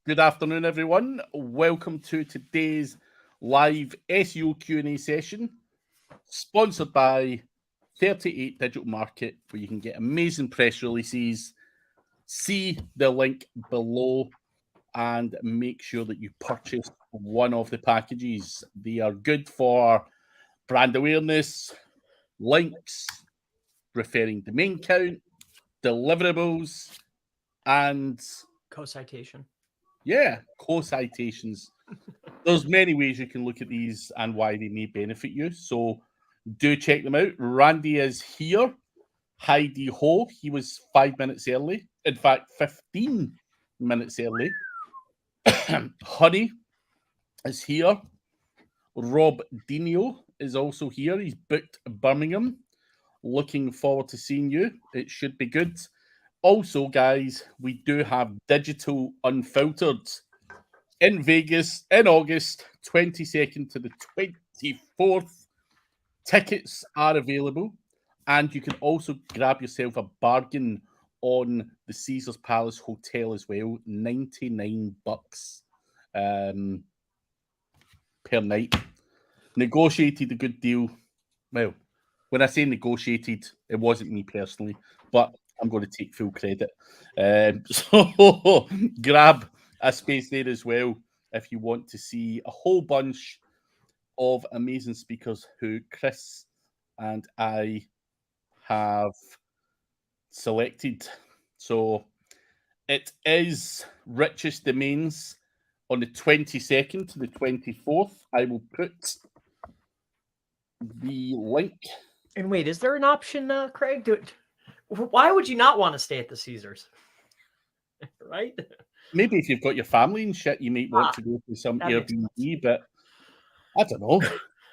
Good afternoon, everyone. Welcome to today's live SEO Q&A session, sponsored by 38 Digital Market, where you can get amazing press releases. See the link below and make sure that you purchase one of the packages. They are good for brand awareness, links, referring domain count, deliverables, and co-citation. Yeah, co-citations. There's many ways you can look at these and why they may benefit you. So do check them out. Randy is here. Heidi Ho, he was 5 minutes early. In fact, 15 minutes early. Honey is here. Rob Dino is also here. He's booked Birmingham. Looking forward to seeing you. It should be good. Also, guys, we do have Digital Unfiltered in Vegas in August, 22nd to the 24th. Tickets are available, and you can also grab yourself a bargain on the Caesars Palace Hotel as well. $99 per night. Negotiated a good deal. Well, when I say negotiated, it wasn't me personally, but I'm going to take full credit. So grab a space there as well if you want to see a whole bunch of amazing speakers who Chris and I have selected. So it is Richest Domains on the 22nd to the 24th. I will put the link. And wait, is there an option, Craig? Why would you not want to stay at the Caesars? Right? Maybe if you've got your family and shit, you might want to go to some Airbnb, but I don't know.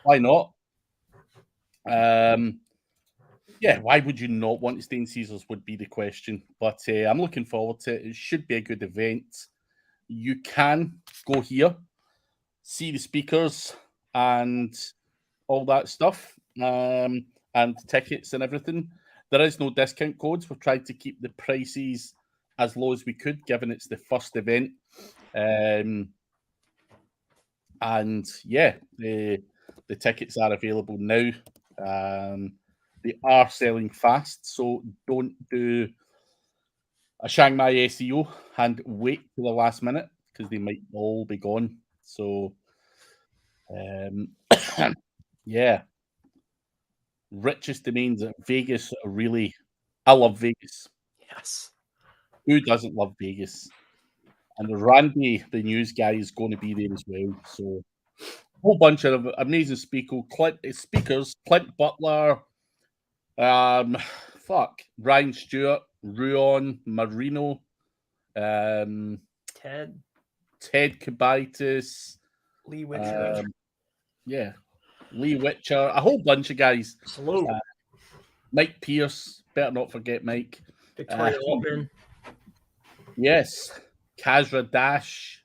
Why not? Yeah, why would you not want to stay in Caesars would be the question. But I'm looking forward to it. It should be a good event. You can go here, see the speakers and all that stuff, and tickets and everything. There is no discount codes. We've tried to keep the prices as low as we could, given it's the first event. And yeah, the tickets are available now. They are selling fast, so don't do a Chiang Mai SEO and wait till the last minute because they might all be gone. So, yeah. Richest Domains at Vegas, really. I love Vegas. Yes. Who doesn't love Vegas? And Randy, the news guy, is going to be there as well. So, a whole bunch of amazing speakers. Clint Butler, Ryan Stewart, Ruon Marino, Ted Kabaitis, Lee Witcher. Yeah, Lee Witcher, a whole bunch of guys. Salute. Mike Pierce, better not forget Mike. Victoria Open. Yes, Kazra Dash.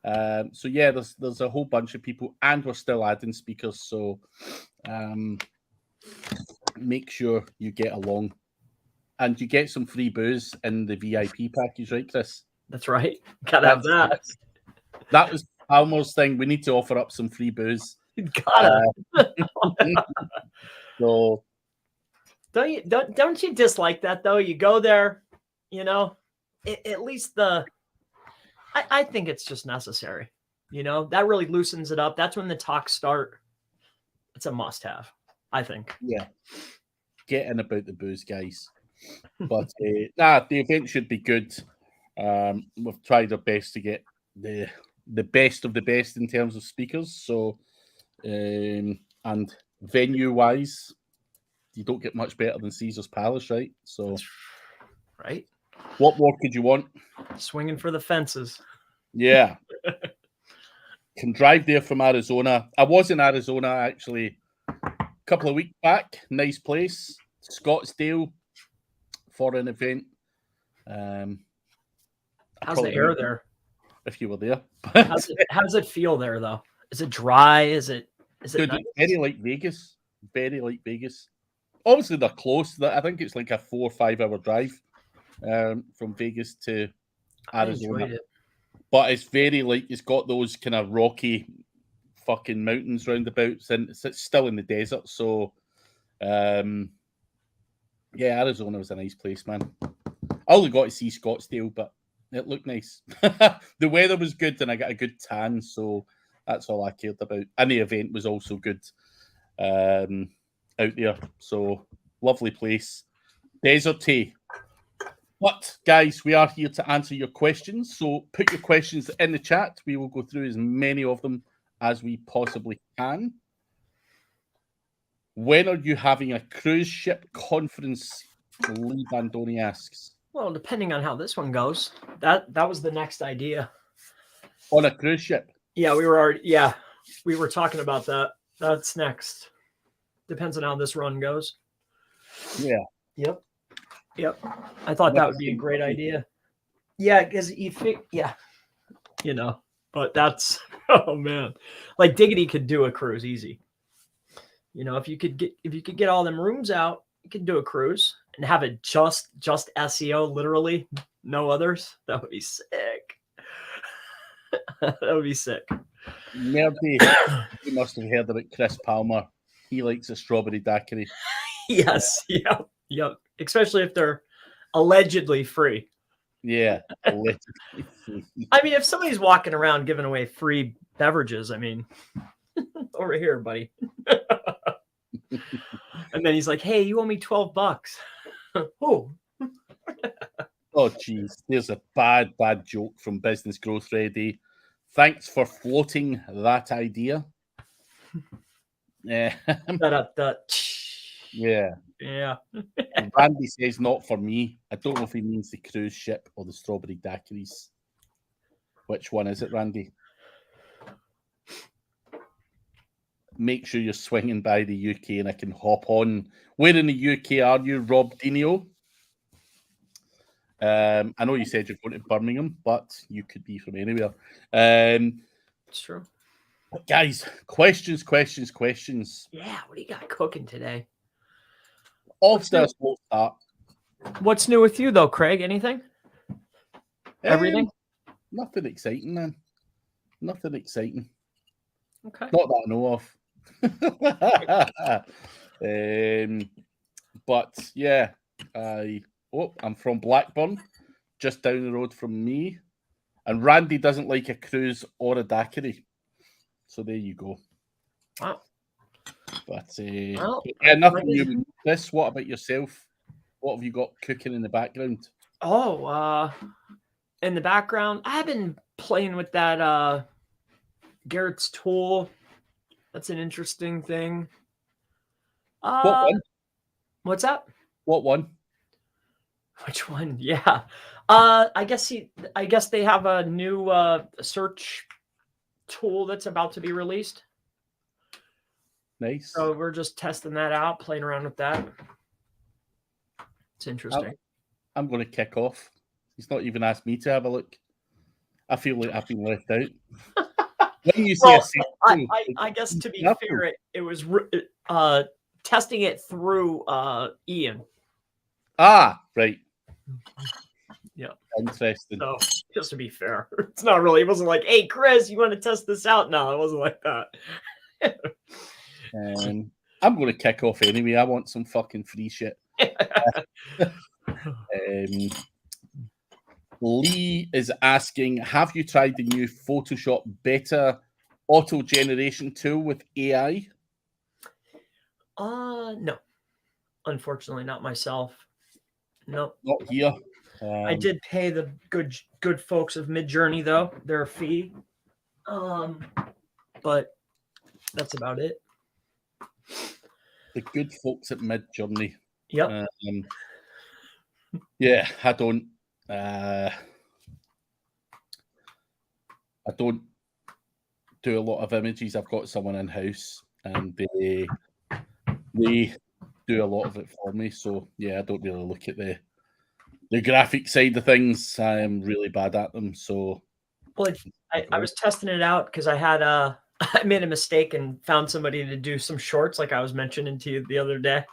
So yeah, there's a whole bunch of people, and we're still adding speakers. So make sure you get along, and you get some free booze in the VIP package, right, Chris? That's right. Gotta have that. That was Palmer's thing. We need to offer up some free booze. Gotta. So don't you dislike that though? You go there, you know. At least I think it's just necessary. You know, that really loosens it up. That's when the talks start. It's a must-have, I think. Yeah, get in about the booze, guys. But the event should be good. We've tried our best to get the best of the best in terms of speakers. So, and venue-wise, you don't get much better than Caesars Palace, right? So, right. What more could you want? Swinging for the fences. Yeah. Can drive there from Arizona. I was in Arizona actually a couple of weeks back. Nice place. Scottsdale for an event. How's the air there? If you were there. How's it feel there though? Is it dry? Is it Dude, nice? Very like Vegas. Very like Vegas. Obviously they're close. I think it's like a 4 or 5 hour drive from Vegas to Arizona. but it's very like it's got those kind of rocky fucking mountains roundabouts, and it's still in the desert. So, yeah, Arizona was a nice place, man. I only got to see Scottsdale, but it looked nice. The weather was good, and I got a good tan, so that's all I cared about. And the event was also good out there. So, lovely place. Desert tea. But, guys, we are here to answer your questions. So, put your questions in the chat. We will go through as many of them as we possibly can. When are you having a cruise ship conference? Lee Bandoni asks. Well, depending on how this one goes, that was the next idea. On a cruise ship? Yeah, we were talking about that. That's next. Depends on how this run goes. Yeah. Yep. I thought that would be a great idea. Yeah, because but that's oh man, like Diggity could do a cruise easy. If you could get all them rooms out, you could do a cruise and have it just SEO, literally no others. That would be sick. That would be sick. Nerdy, you must have heard about Chris Palmer. He likes a strawberry daiquiri. Yes. Yep. Especially if they're allegedly free. Yeah. Allegedly free. I mean, if somebody's walking around giving away free beverages, I mean, over here, buddy. And then he's like, "Hey, you owe me $12." Oh. Oh, geez. There's a bad joke from Business Growth Ready. Thanks for floating that idea. Yeah. Yeah. Randy says not for me. I don't know if he means the cruise ship or the strawberry daiquiris. Which one is it, Randy? Make sure you're swinging by the UK and I can hop on. Where in the UK are you, Rob Dino? I know you said you're going to Birmingham, but you could be from anywhere. It's true. Guys, questions. Yeah, what do you got cooking today? What's new with you, though, Craig? Anything? Everything? Nothing exciting, man. Nothing exciting. Okay. Not that I know of. But yeah, I'm from Blackburn, just down the road from me. And Randy doesn't like a cruise or a daiquiri. So there you go. Wow. But nothing new. Chris, what about yourself? What have you got cooking in the background? Oh, in the background, I've been playing with that Garrett's tool. That's an interesting thing. What one? What's that? What one? Which one? Yeah. I guess they have a new search tool that's about to be released. Nice. So we're just testing that out, playing around with that. It's interesting. I'm going to kick off. He's not even asked me to have a look. I feel like I've been left out. When you say I guess to be fair, it was testing it through Ian. Ah, right. Yeah. Interesting. So just to be fair, it's not really. It wasn't like, "Hey, Chris, you want to test this out?" No, it wasn't like that. I'm going to kick off anyway. I want some fucking free shit. Lee is asking, have you tried the new Photoshop beta auto generation tool with AI? No. Unfortunately, not myself. No. Not here. I did pay the good folks of Midjourney, though, their fee. But that's about it. The good folks at Midjourney. Yep. Yeah, I don't do a lot of images. I've got someone in house, and they do a lot of it for me. So yeah, I don't really look at the graphic side of things. I am really bad at them. So well, I was testing it out because I had I made a mistake and found somebody to do some shorts, like I was mentioning to you the other day.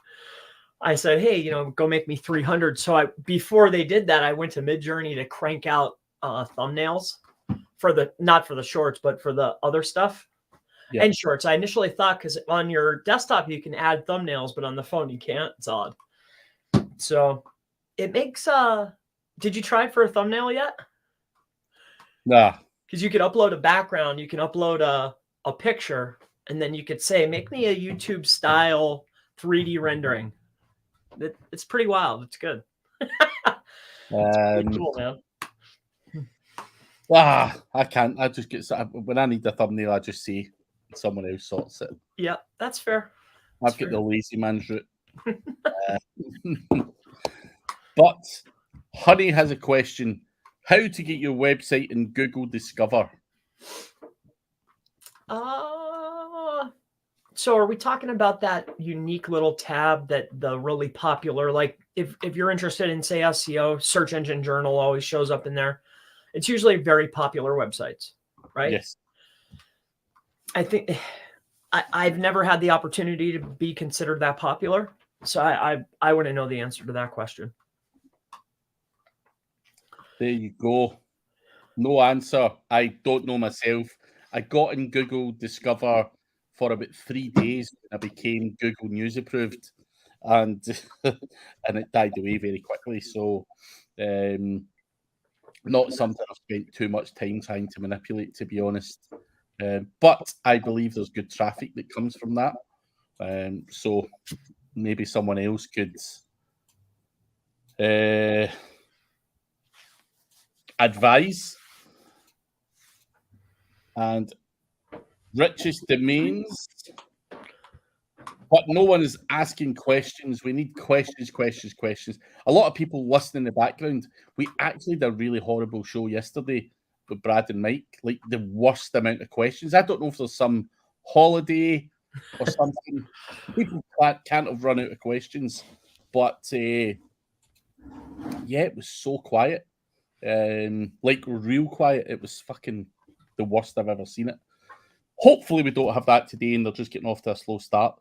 I said, "Hey, go make me 300." So before they did that, I went to Midjourney to crank out thumbnails not for the shorts, but for the other stuff. Yeah. And shorts. I initially thought, because on your desktop you can add thumbnails, but on the phone you can't. It's odd. So it makes did you try it for a thumbnail yet? Nah. Because you could upload a background, you can upload a picture, and then you could say, make me a YouTube style 3D rendering. It's pretty wild. It's good. It's pretty cool, man. I can't. I just get, when I need the thumbnail, I just see someone else sorts it. Yeah, that's fair. I've got the lazy man's route. But Honey has a question. How to get your website in Google Discover? So are we talking about that unique little tab that the really popular, like if you're interested in, say, SEO, Search Engine Journal always shows up in there. It's usually very popular websites, right? Yes. I think I've never had the opportunity to be considered that popular. So I wouldn't know the answer to that question. There you go. No answer. I don't know myself. I got in Google Discover for about 3 days. I became Google News approved, and and it died away very quickly. So, not something I've spent too much time trying to manipulate, to be honest. But I believe there's good traffic that comes from that. So maybe someone else could advise. And richest domains, but no one is asking questions. We need questions. A lot of people listen in the background. We actually did a really horrible show yesterday with Brad and Mike, like the worst amount of questions. I don't know if there's some holiday or something. People can't have run out of questions, but yeah, it was so quiet, like real quiet. It was fucking the worst I've ever seen it. Hopefully we don't have that today and they're just getting off to a slow start.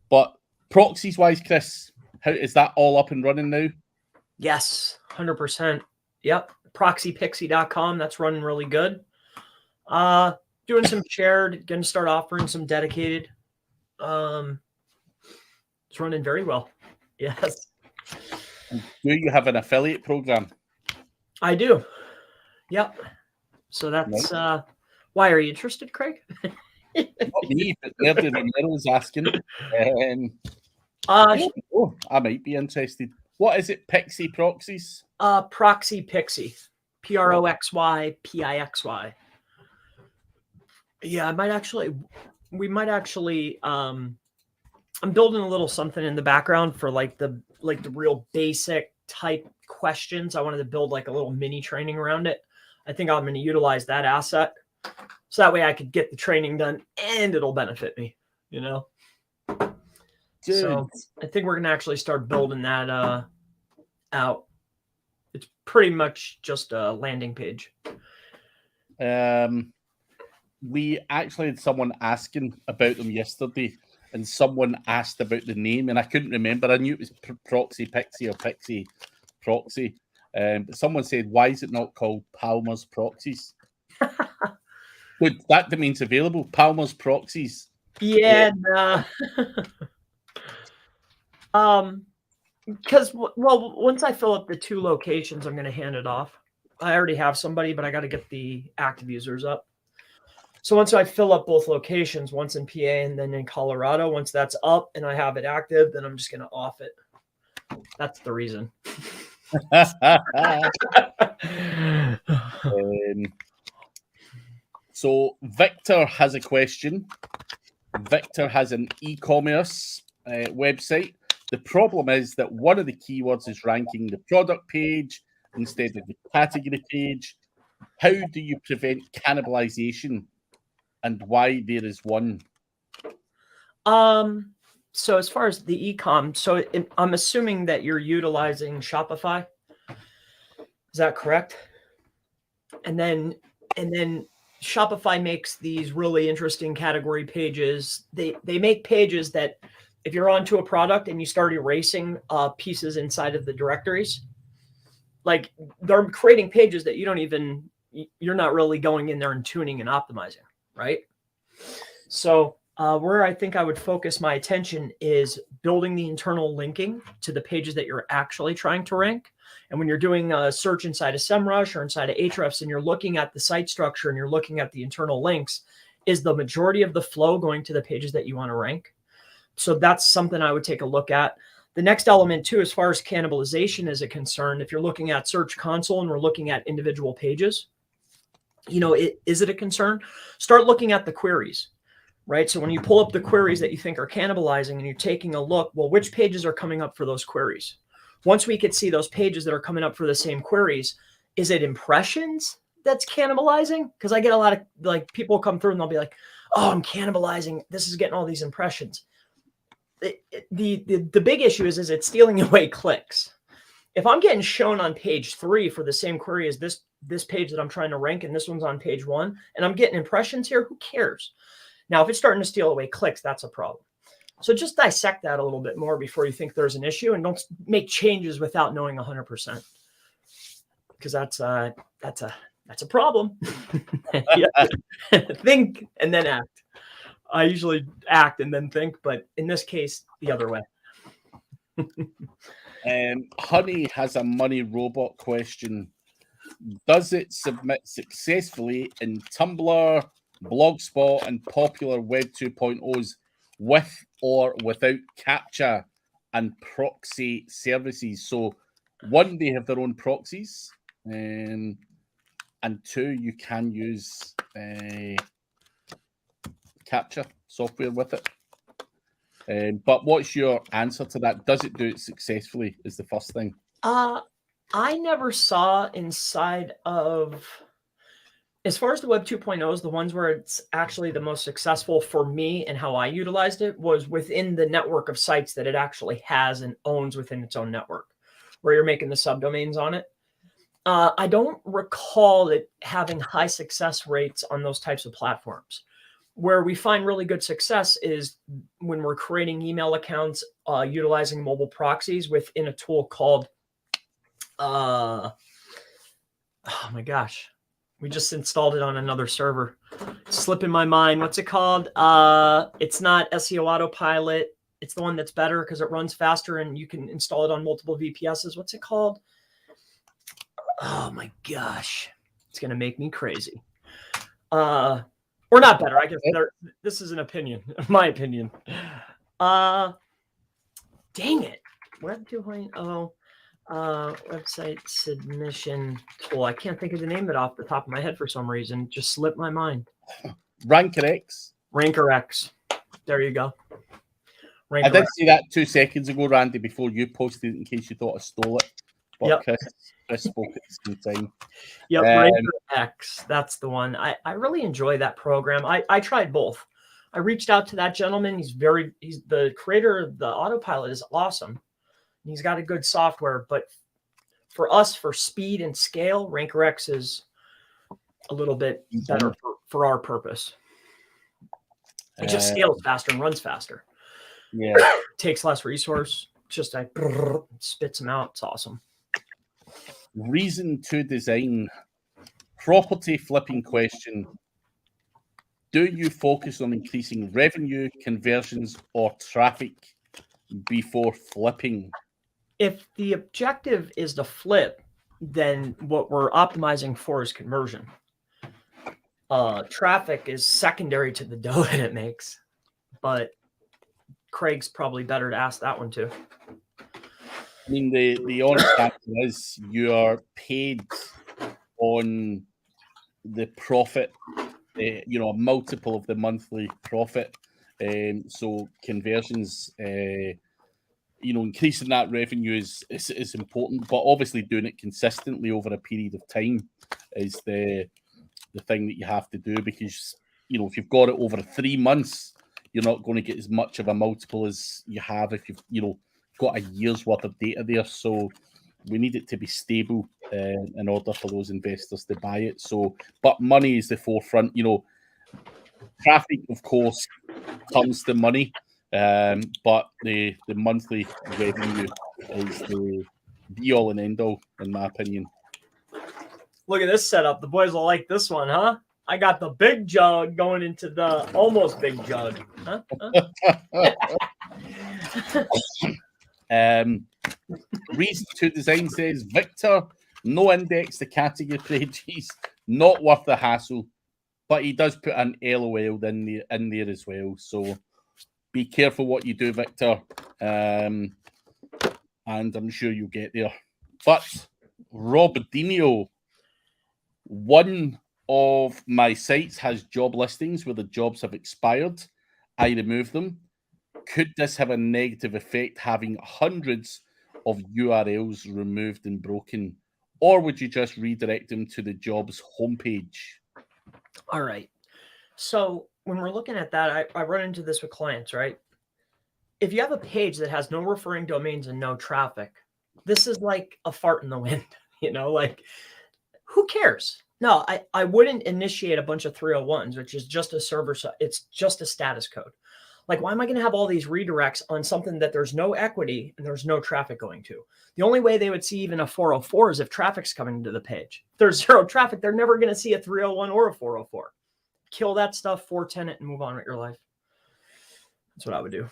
But proxies wise, Chris, how is that all up and running now? Yes, 100%. Yep. Proxypixie.com. That's running really good. Doing some shared, going to start offering some dedicated. It's running very well. Yes. Do you have an affiliate program? I do. Yep. So that's why are you interested, Craig? Not me, but Nerdy Romero is asking. I might be interested. What is it? Pixie Proxies? Proxy Pixie. PROXYPIXY. Yeah, we might actually I'm building a little something in the background for like the real basic type questions. I wanted to build like a little mini training around it. I think I'm going to utilize that asset. So that way I could get the training done and it'll benefit me, you know? Dude. So I think we're going to actually start building that out. It's pretty much just a landing page. We actually had someone asking about them yesterday, and someone asked about the name, and I couldn't remember. I knew it was Proxy Pixie or Pixie Proxy. But someone said, why is it not called Palmer's Proxies? Good, that domain's available. Palmer's Proxies. Yeah, nah. Because once I fill up the 2 locations, I'm going to hand it off. I already have somebody, but I got to get the active users up. So once I fill up both locations, once in PA and then in Colorado, once that's up and I have it active, then I'm just going to off it. That's the reason. So Victor has a question. Victor has an e-commerce website. The problem is that one of the keywords is ranking the product page instead of the category page. How do you prevent cannibalization, and why there is one? So as far as the e-com, I'm assuming that you're utilizing Shopify. Is that correct? And then Shopify makes these really interesting category pages. They make pages that if you're onto a product and you start erasing pieces inside of the directories, like they're creating pages that you don't even you're not really going in there and tuning and optimizing, right? So where I think I would focus my attention is building the internal linking to the pages that you're actually trying to rank. And when you're doing a search inside of SEMrush or inside of Ahrefs and you're looking at the site structure and you're looking at the internal links, is the majority of the flow going to the pages that you want to rank? So that's something I would take a look at. The next element too, as far as cannibalization is a concern, if you're looking at Search Console and we're looking at individual pages, is it a concern? Start looking at the queries, right? So when you pull up the queries that you think are cannibalizing and you're taking a look, well, which pages are coming up for those queries? Once we could see those pages that are coming up for the same queries, is it impressions that's cannibalizing? Because I get a lot of like people come through and they'll be like, oh, I'm cannibalizing. This is getting all these impressions. The big issue is it's stealing away clicks. If I'm getting shown on page 3 for the same query as this page that I'm trying to rank, and this one's on page 1, and I'm getting impressions here, who cares? Now, if it's starting to steal away clicks, that's a problem. So just dissect that a little bit more before you think there's an issue, and don't make changes without knowing 100%, because that's a problem. Think and then act. I usually act and then think, but in this case, the other way. Honey has a money robot question. Does it submit successfully in Tumblr, Blogspot, and popular Web 2.0s with or without CAPTCHA and proxy services? So, one, they have their own proxies, and 2, you can use CAPTCHA software with it. But what's your answer to that? Does it do it successfully is the first thing. I never saw inside of, as far as the Web 2.0s, the ones where it's actually the most successful for me and how I utilized it was within the network of sites that it actually has and owns within its own network, where you're making the subdomains on it. I don't recall it having high success rates on those types of platforms. Where we find really good success is when we're creating email accounts, utilizing mobile proxies within a tool called, oh my gosh, we just installed it on another server. It's slipping my mind. What's it called? It's not SEO Autopilot. It's the one that's better because it runs faster and you can install it on multiple VPSs. What's it called? Oh my gosh, it's going to make me crazy. Or not better. I guess this is an opinion, my opinion. Dang it. Web 2.0 website submission tool. I can't think of the name of it off the top of my head for some reason. It just slipped my mind. RankerX. RankerX. There you go. RankerX. I did see that 2 seconds ago, Randy, before you posted it in case you thought I stole it. But yep. Chris spoke at the same time. Yep, RankerX. That's the one. I really enjoy that program. I tried both. I reached out to that gentleman. He's the creator of the autopilot is awesome. He's got a good software, but for us, for speed and scale, RankerX is a little bit better for our purpose. It just scales faster and runs faster. Yeah. Takes less resource. Just spits them out. It's awesome. Reason to design. Property flipping question. Do you focus on increasing revenue, conversions, or traffic before flipping? If the objective is to flip, then what we're optimizing for is conversion. Traffic is secondary to the dough that it makes, but Craig's probably better to ask that one too. I mean, the honest answer is you are paid on the profit, a multiple of the monthly profit. So conversions, increasing that revenue is important, but obviously doing it consistently over a period of time is the thing that you have to do, because if you've got it over 3 months, you're not going to get as much of a multiple as you have if you've got a year's worth of data there. So we need it to be stable in order for those investors to buy it. So, but money is the forefront. Traffic, of course, comes to money, but the monthly revenue is the be all and end all, in my opinion. Look at this setup. The boys will like this one, huh? I got the big jug going into the almost big jug. Huh? Reason to Design says, Victor, no index to category pages, not worth the hassle. But he does put an LOL in there as well. So be careful what you do, Victor. And I'm sure you'll get there. But Robinho, one of my sites has job listings where the jobs have expired. I remove them. Could this have a negative effect, having hundreds of URLs removed and broken? Or would you just redirect them to the job's homepage? All right. So when we're looking at that, I run into this with clients, right? If you have a page that has no referring domains and no traffic, this is like a fart in the wind, like who cares? No, I wouldn't initiate a bunch of 301s, which is just a server. It's just a status code. Like, why am I going to have all these redirects on something that there's no equity and there's no traffic going to? The only way they would see even a 404 is if traffic's coming to the page. If there's zero traffic, they're never going to see a 301 or a 404. Kill that stuff, 410 it, and move on with your life. That's what I would do.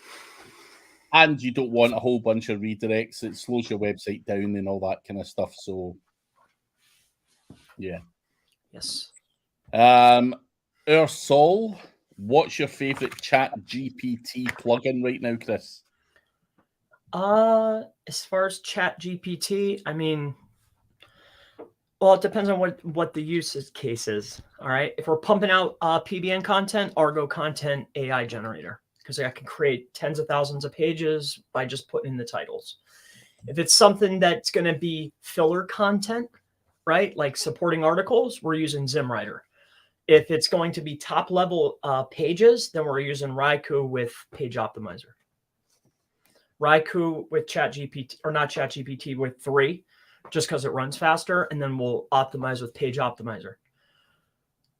And you don't want a whole bunch of redirects. It slows your website down and all that kind of stuff. So, yeah. Yes. Ursol, what's your favorite Chat GPT plugin right now, Chris? As far as Chat GPT, I mean, well, it depends on what the use case is. All right. If we're pumping out PBN content, Argo content AI generator, because I can create tens of thousands of pages by just putting in the titles. If it's something that's going to be filler content, right, like supporting articles, we're using ZimWriter. If it's going to be top level pages, then we're using Raiku with Page Optimizer. Raiku with ChatGPT, or not ChatGPT, with 3, just because it runs faster, and then we'll optimize with Page Optimizer.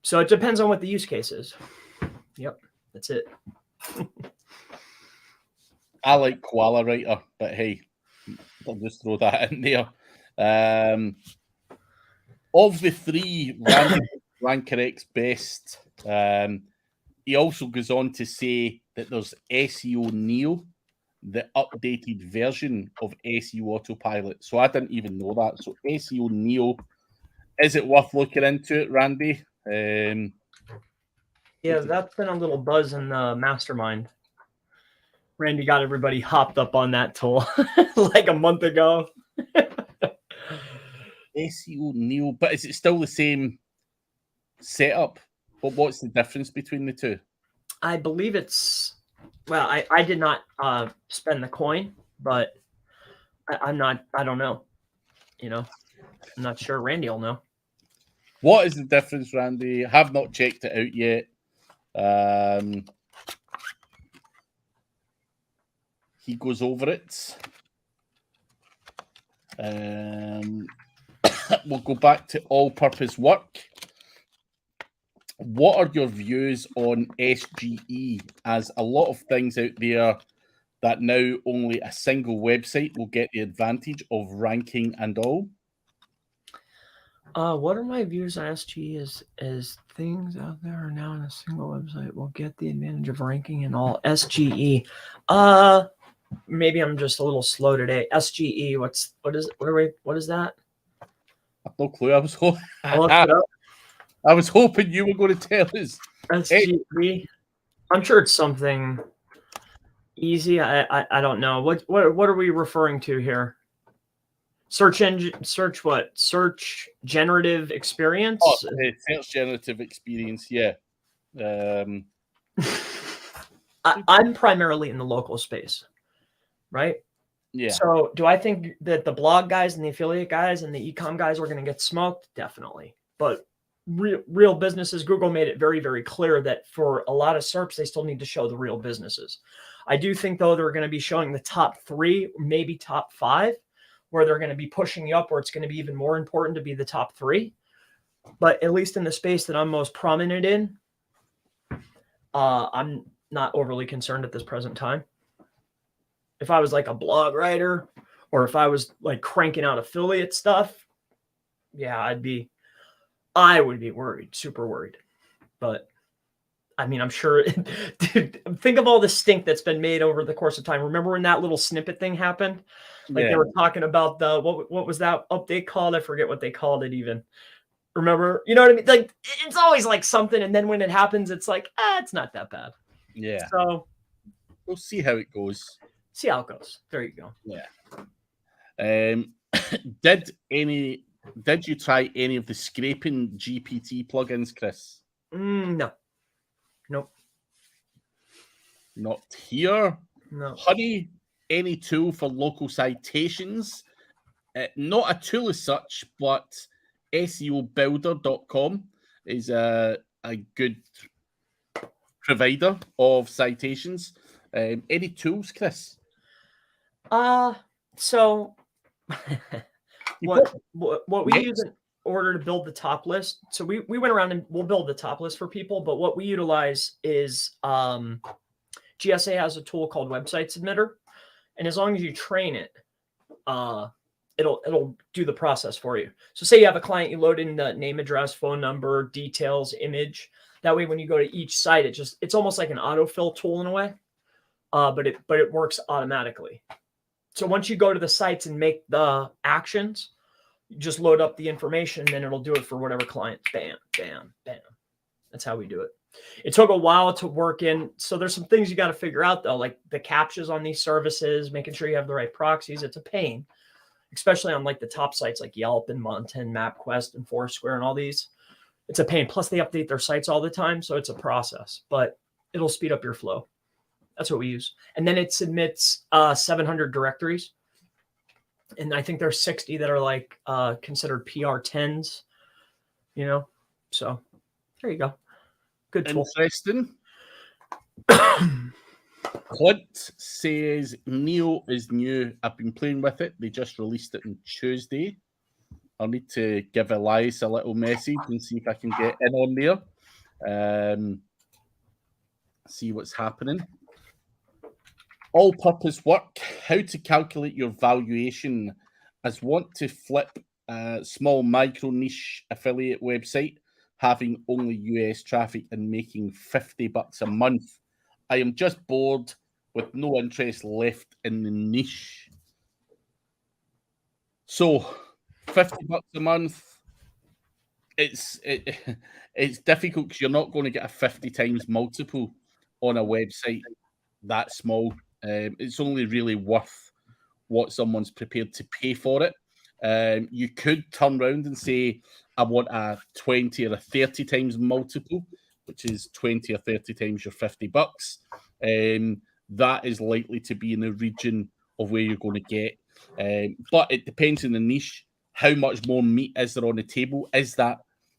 So it depends on what the use case is. Yep, that's it. I like Koala Writer, but hey, I'll just throw that in there. Of the 3 Rank Correct's best, he also goes on to say that there's SEO Neo, the updated version of SEO Autopilot. So I didn't even know that. So SEO Neo, is it worth looking into it, Randy? Yeah, that's been a little buzz in the mastermind. Randy got everybody hopped up on that tool like a month ago. SEO Neo, but is it still the same setup? But what's the difference between the two? I believe it's, well, I did not spend the coin, but I don't know. I'm not sure. Randy will know. What is the difference, Randy? I have not checked it out yet. He goes over it. We'll go back to all-purpose work. What are your views on SGE, as a lot of things out there that now only a single website will get the advantage of ranking and all? What are my views on SGE as things out there are now on a single website will get the advantage of ranking and all? SGE. Maybe I'm just a little slow today. SGE, what is that? I've no clue. I was hoping you were going to tell us. SGE. I'm sure it's something easy. I don't know. What are we referring to here? Search generative experience? Oh, search generative experience, yeah. I'm primarily in the local space, right? Yeah. So do I think that the blog guys and the affiliate guys and the e-com guys are going to get smoked? Definitely. But real businesses, Google made it very, very clear that for a lot of SERPs, they still need to show the real businesses. I do think, though, they're going to be showing the top 3, maybe top 5, where they're going to be pushing you up, where it's going to be even more important to be the top 3. But at least in the space that I'm most prominent in, I'm not overly concerned at this present time. If I was like a blog writer, or if I was like cranking out affiliate stuff, yeah, I'd be I would be worried, super worried. But I mean, I'm sure, dude, think of all the stink that's been made over the course of time. Remember when that little snippet thing happened? Like they were talking about the, what was that update called? I forget what they called it even. Remember? You know what I mean? Like, it's always like something. And then when it happens, it's like, it's not that bad. Yeah. So we'll see how it goes. See how it goes. There you go. Yeah. Did you try any of the scraping GPT plugins, Chris? No. Nope. Not here. No. Honey, any tool for local citations? Not a tool as such, but SEObuilder.com is a good provider of citations. Any tools, Chris? So what we use in order to build the top list. So we went around and we'll build the top list for people, but what we utilize is GSA has a tool called Website Submitter, and as long as you train it, it'll do the process for you. So say you have a client, you load in the name, address, phone number, details, image. That way, when you go to each site, it's almost like an autofill tool in a way, but it works automatically. So once you go to the sites and make the actions, you just load up the information, and then it'll do it for whatever client. Bam, bam, bam. That's how we do it. It took a while to work in. So there's some things you got to figure out, though, like the captchas on these services, making sure you have the right proxies. It's a pain, especially on like the top sites like Yelp and Monta and MapQuest and Foursquare and all these. It's a pain. Plus, they update their sites all the time, so it's a process, but it'll speed up your flow. That's what we use. And then it submits 700 directories. And I think there's 60 that are like considered PR10s, you know? So there you go. Good tool. Interesting. Clint says Neo is new. I've been playing with it. They just released it on Tuesday. I'll need to give Elias a little message and see if I can get in on there. See what's happening. All-purpose work. How to calculate your valuation. As want to flip a small micro niche affiliate website, having only US traffic and making $50 a month. I am just bored with no interest left in the niche. So, $50 a month. It's difficult because you're not going to get a 50 times multiple on a website that small. It's only really worth what someone's prepared to pay for it. You could turn around and say, I want a 20 or a 30 times multiple, which is 20 or 30 times your $50. That is likely to be in the region of where you're going to get. But it depends on the niche. How much more meat is there on the table? Is that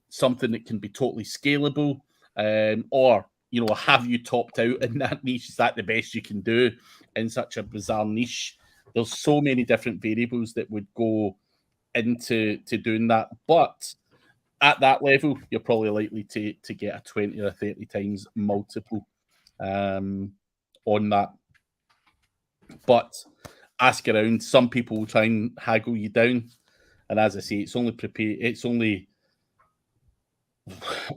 something that can be totally scalable? Or, you know, have you topped out in that niche? Is that the best you can do in such a bizarre niche? There's so many different variables that would go into doing that. But at that level, you're probably likely to get a 20 or 30 times multiple on that. But ask around. Some people will try and haggle you down. And as I say, it's only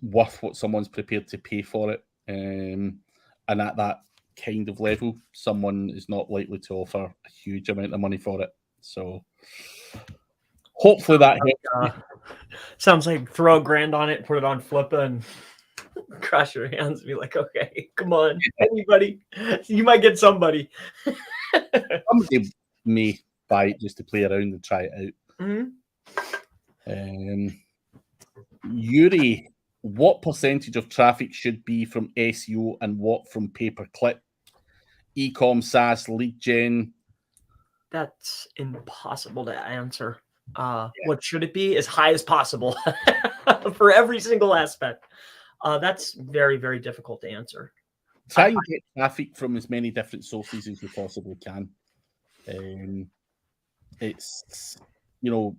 worth what someone's prepared to pay for it. And at that kind of level, someone is not likely to offer a huge amount of money for it. So hopefully that helps. Sounds like throw $1,000 on it, put it on Flippa, and cross your hands and be like, okay, come on, anybody. You might get somebody. Somebody may buy it just to play around and try it out. Mm-hmm. Yuri, what percentage of traffic should be from SEO and what from pay-per-click? E-com, SaaS, lead gen? That's impossible to answer. What should it be? As high as possible for every single aspect. That's very, very difficult to answer. Try and get traffic from as many different sources as you possibly can. It's, you know,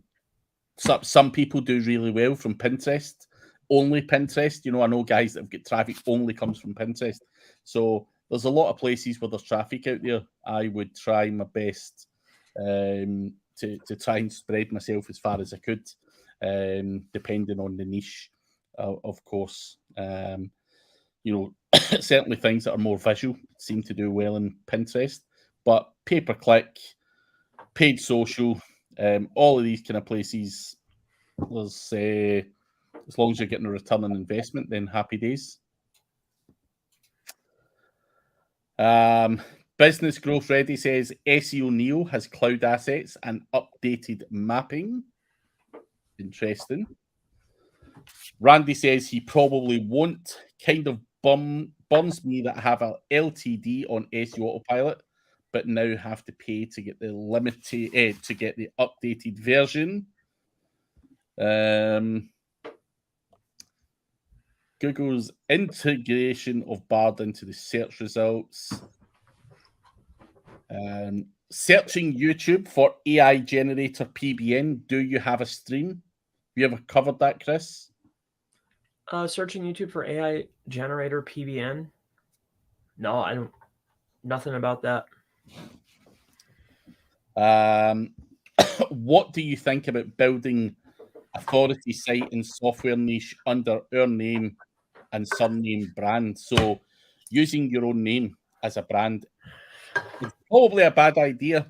some people do really well from Pinterest, only Pinterest. You know, I know guys that have got traffic only comes from Pinterest. So there's a lot of places where there's traffic out there. I would try my best to try and spread myself as far as I could. depending on the niche, of course. Certainly things that are more visual seem to do well in Pinterest, but pay-per-click, paid social, all of these kind of places, as long as you're getting a return on investment, then happy days. Business Growth Ready says SEO Neo has cloud assets and updated mapping. Interesting. Randy says he probably won't. Kind of bums me that I have a LTD on SEO Autopilot, but now have to pay to get the to get the updated version. Google's integration of Bard into the search results. Searching YouTube for AI generator PBN. Do you have a stream? Have you ever covered that, Chris? Searching YouTube for AI generator PBN. No, I don't. Nothing about that. What do you think about building authority site and software niche under our name and surname brand? So using your own name as a brand is probably a bad idea.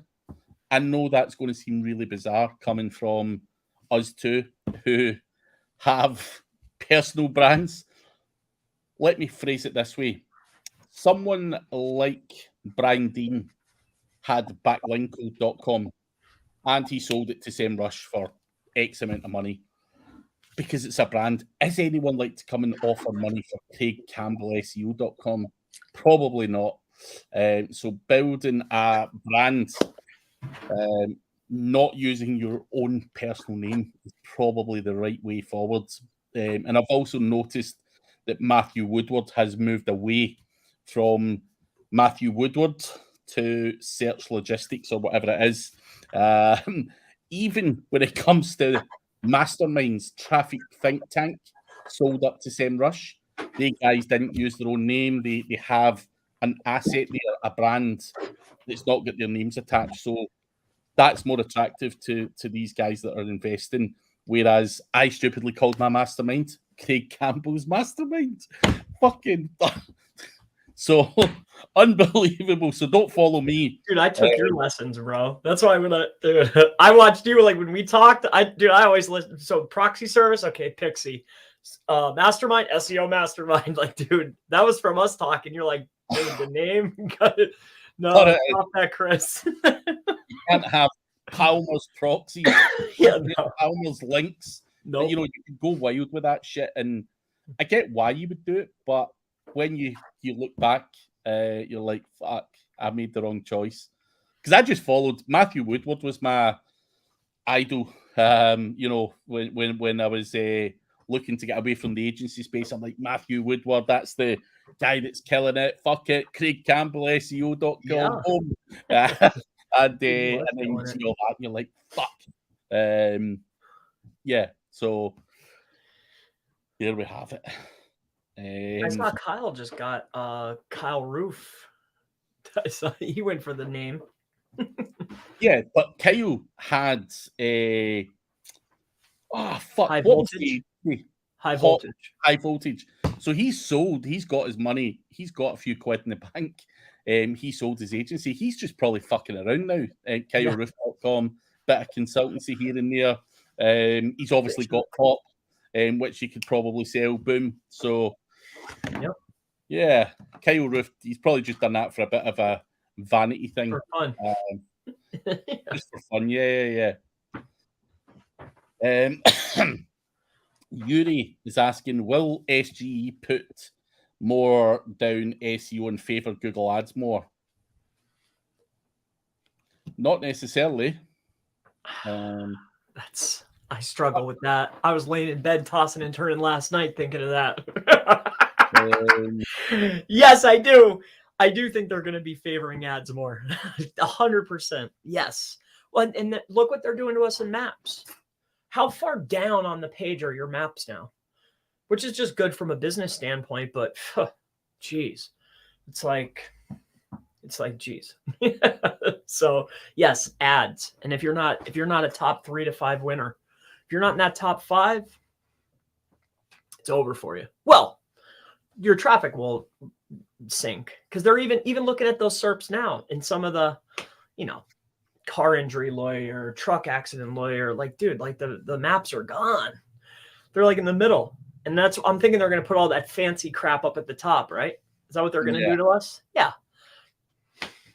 I know that's going to seem really bizarre coming from us two who have personal brands. Let me phrase it this way. Someone like Brian Dean had backlinko.com and he sold it to SEMrush for X amount of money because it's a brand. Is anyone like to come and offer money for Craig Campbell SEO.com? Probably not. So building a brand, not using your own personal name is probably the right way forward. And I've also noticed that Matthew Woodward has moved away from Matthew Woodward to Search Logistics or whatever it is. Even when it comes to Masterminds, Traffic Think Tank sold up to SEMrush. They guys didn't use their own name. They have an asset there, a brand that's not got their names attached. So that's more attractive to these guys that are investing. Whereas I stupidly called my mastermind Craig Campbell's Mastermind. Fucking so unbelievable. So don't follow me. Dude, I took your lessons, bro. That's why I watched you like when we talked. I always listen. So proxy service, okay, Pixie. Mastermind, SEO Mastermind. Like, dude, that was from us talking. You're like, dude, the name. No, stop that, Chris. You can't have Palmer's proxies. Yeah, no. Palmer's links. No, You can go wild with that shit, and I get why you would do it, but when you look back, you're like, fuck, I made the wrong choice. Because I just followed Matthew Woodward was my idol. When I was looking to get away from the agency space, I'm like, Matthew Woodward, that's the guy that's killing it. Fuck it, Craig Campbell, SEO.com. Yeah. And then you see all that, and you're like, fuck. Yeah, so there we have it. I saw Kyle just got Kyle Roof. I saw he went for the name. Yeah, but Kyle had a high voltage. High voltage. So he's sold. He's got his money. He's got a few quid in the bank. He sold his agency. He's just probably fucking around now. KyleRoof.com, bit of consultancy here and there. He's obviously got Pop, which he could probably sell. Boom. So, yeah, Kyle Roof. He's probably just done that for a bit of a vanity thing. For fun. Just for fun. Yeah. Yuri is asking, will SGE put more down SEO and favor Google Ads more? Not necessarily. I struggle with that. I was laying in bed tossing and turning last night thinking of that. Yes, I do. I do think they're going to be favoring ads more. 100%. Yes. Well, and look what they're doing to us in maps. How far down on the page are your maps now? Which is just good from a business standpoint, but geez, it's like, geez. So yes, ads. And if you're not a top 3 to 5 winner, If you're not in that top 5, it's over for you. Well, your traffic will sink because they're even looking at those SERPs now in some of the, car injury lawyer, truck accident lawyer. Like, dude, like the maps are gone. They're like in the middle. And I'm thinking they're going to put all that fancy crap up at the top, right? Is that what they're going to do to us? Yeah.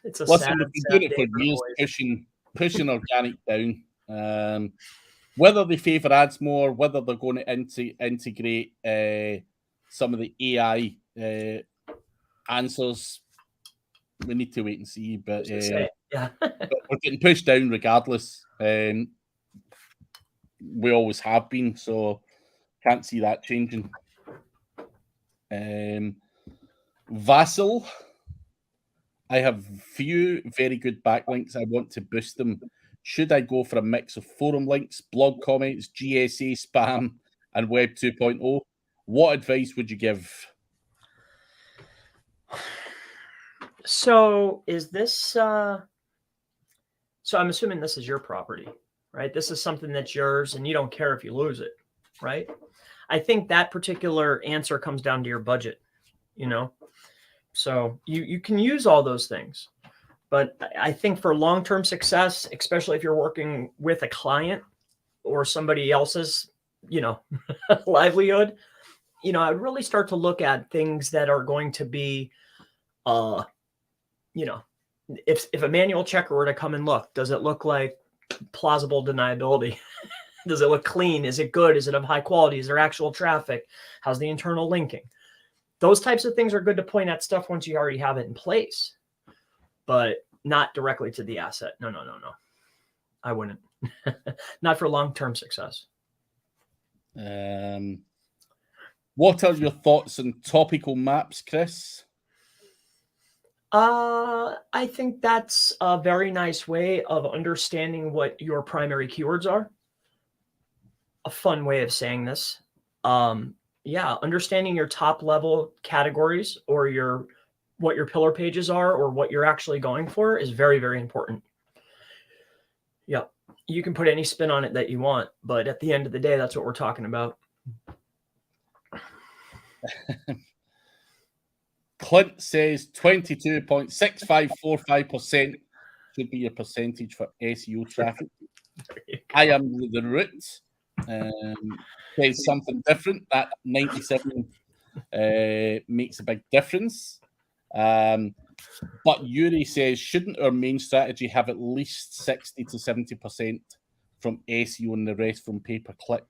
It's a sad doing it for years, pushing organic down. Whether they favor ads more, whether they're going to integrate some of the AI answers, we need to wait and see. But but we're getting pushed down regardless. We always have been, so can't see that changing. Vassal, I have few very good backlinks. I want to boost them. Should I go for a mix of forum links, blog comments, GSA spam, and Web 2.0? What advice would you give? So is this, so I'm assuming this is your property, right? This is something that's yours and you don't care if you lose it, right? I think that particular answer comes down to your budget, So you can use all those things. But I think for long-term success, especially if you're working with a client or somebody else's, livelihood, I'd really start to look at things that are going to be, if a manual checker were to come and look, does it look like plausible deniability? Does it look clean? Is it good? Is it of high quality? Is there actual traffic? How's the internal linking? Those types of things are good to point at stuff once you already have it in place, but not directly to the asset. No. I wouldn't. Not for long-term success. What are your thoughts on topical maps, Chris? I think that's a very nice way of understanding what your primary keywords are. A fun way of saying this. Understanding your top level categories or what your pillar pages are or what you're actually going for is very, very important. Yeah. You can put any spin on it that you want, but at the end of the day, that's what we're talking about. Clint says 22.6545% should be your percentage for SEO traffic. I am the root. Says something different. That 97 makes a big difference. But Yuri says, shouldn't our main strategy have at least 60 to 70% from SEO and the rest from pay-per-click?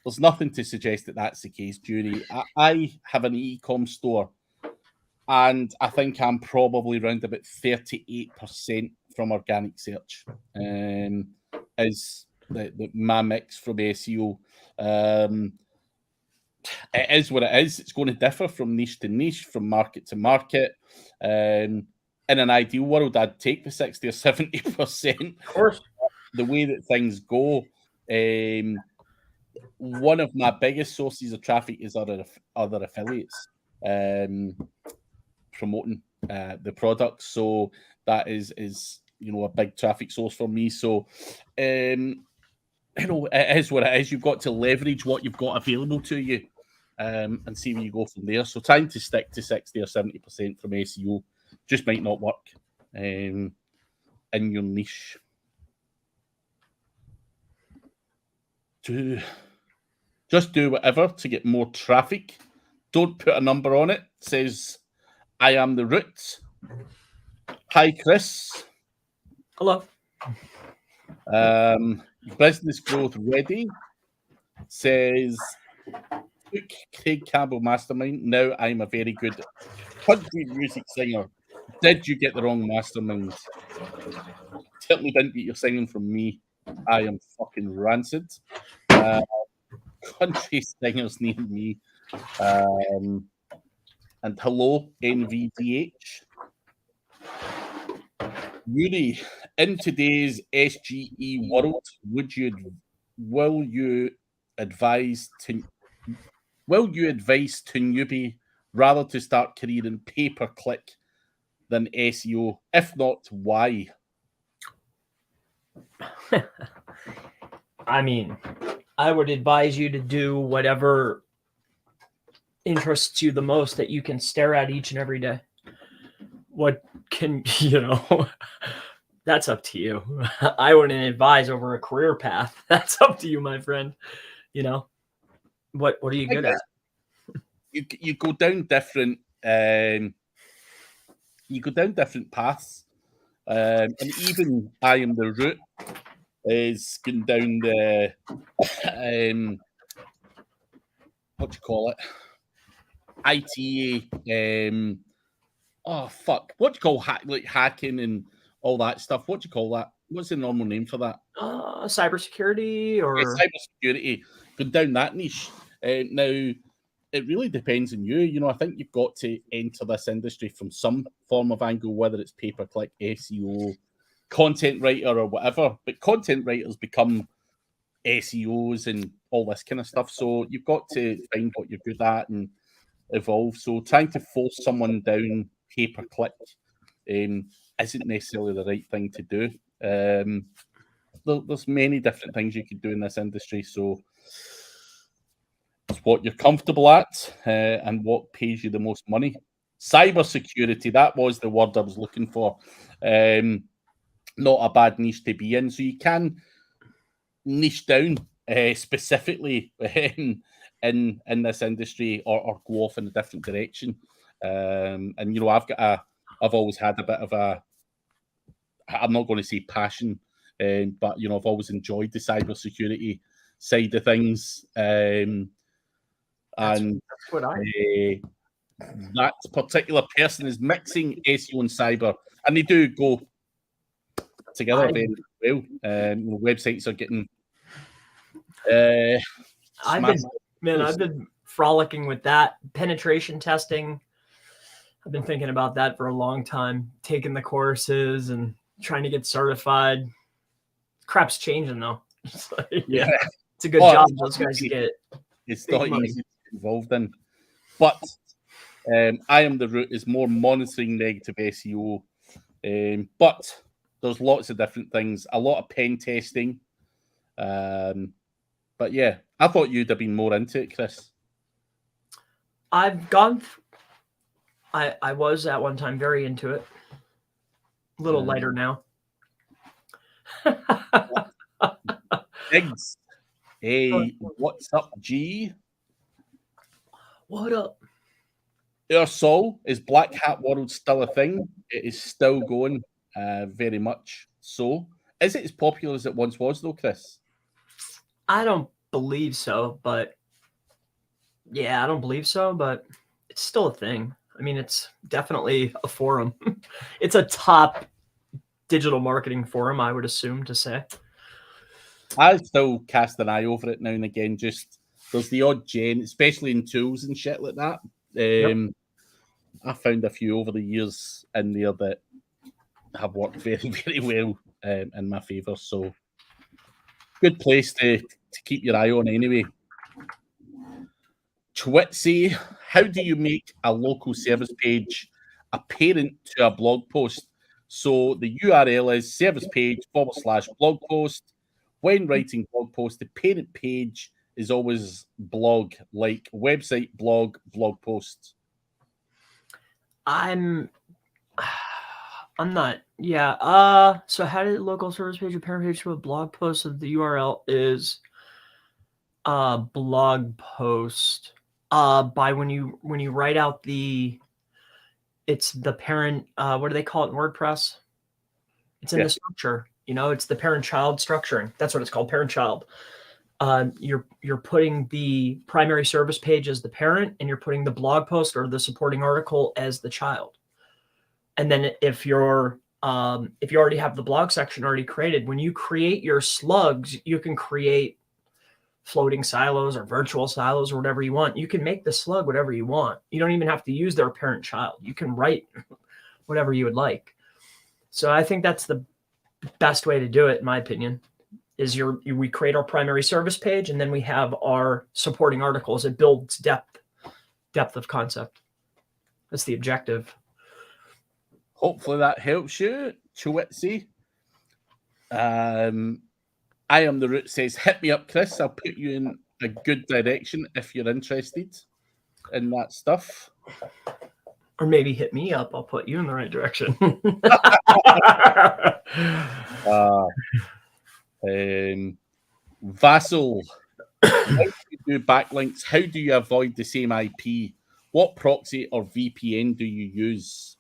There's nothing to suggest that that's the case, Yuri. I have an e-com store, and I think I'm probably around about 38% from organic search. Is my mix from SEO. It is what it is. It's going to differ from niche to niche, from market to market. In an ideal world, I'd take the 60 or 70%. Of course. The way that things go, one of my biggest sources of traffic is other affiliates promoting the product. So that is a big traffic source for me. So it is what it is. You've got to leverage what you've got available to you and see where you go from there. So trying to stick to 60 or 70% from SEO just might not work in your niche. Just do whatever to get more traffic. Don't put a number on it. Says, I am the root. Hi, Chris. Hello. Business Growth Ready says, took Craig Campbell Mastermind. Now I'm a very good country music singer. Did you get the wrong mastermind? Certainly didn't get your singing from me. I am fucking rancid. Country singers near me. And hello, NVDH. Yuri, in today's SGE world, will you advise to newbie rather to start career in pay-per-click than SEO? If not, why? I mean, I would advise you to do whatever interests you the most that you can stare at each and every day. What can, that's up to you. I wouldn't advise over a career path. That's up to you, my friend. What are you good at? You go down different paths. And even I Am the Root is going down the what do you call it? IT what do you call hacking and all that stuff? What do you call that? What's the normal name for that? Cybersecurity or cybersecurity. Going down that niche. Now it really depends on you. I think you've got to enter this industry from some form of angle, whether it's pay-per-click, SEO, content writer, or whatever. But content writers become SEOs and all this kind of stuff. So you've got to find what you're good at and evolve. So trying to force someone down pay-per-click isn't necessarily the right thing to do. There's many different things you could do in this industry. So it's what you're comfortable at and what pays you the most money. Cybersecurity, that was the word I was looking for. Not a bad niche to be in. So you can niche down specifically in this industry or go off in a different direction. And I've always had a bit of I'm not going to say passion, but I've always enjoyed the cybersecurity side of things. That's what that particular person is mixing SEO and cyber, and they do go together very well. Websites are getting. I've been frolicking with that penetration testing. I've been thinking about that for a long time, taking the courses and trying to get certified. Crap's changing though. Yeah, it's a good job those guys get. It's not easy to get involved in, but I Am the Root is more monitoring negative SEO, but there's lots of different things, a lot of pen testing. But yeah, I thought you'd have been more into it, Chris. I've gone. I was at one time very into it. A little lighter now. Eggs. Hey, what's up, G? What up? So, is Black Hat World still a thing? It is still going, very much so. Is it as popular as it once was, though, Chris? I don't believe so, but yeah, I don't believe so, but it's still a thing. I mean, it's definitely a forum. It's a top digital marketing forum, I would assume to say. I still cast an eye over it now and again. Just there's the odd gen, especially in tools and shit like that. I found a few over the years in there that have worked very, very well in my favour. So good place to keep your eye on anyway. Twitsy, how do you make a local service page a parent to a blog post? So the URL is service page /blog post. When writing blog post, the parent page is always blog, like website, blog post. I'm not. Yeah. So how did local service page or parent page to a blog post of the URL is blog post by when you write out it's the parent, what do they call it in WordPress? It's in the structure, it's the parent-child structuring. That's what it's called, parent-child. You're putting the primary service page as the parent, and you're putting the blog post or the supporting article as the child. And then if you already have the blog section already created, when you create your slugs, you can create floating silos or virtual silos or whatever you want. You can make the slug whatever you want. You don't even have to use their parent child. You can write whatever you would like. So I think that's the best way to do it, in my opinion, is we create our primary service page and then we have our supporting articles. It builds depth of concept. That's the objective. Hopefully that helps you, Chwitsy. I Am the Root says, hit me up, Chris. I'll put you in a good direction if you're interested in that stuff. Or maybe hit me up. I'll put you in the right direction. Vassal, how do you do backlinks? How do you avoid the same IP? What proxy or VPN do you use?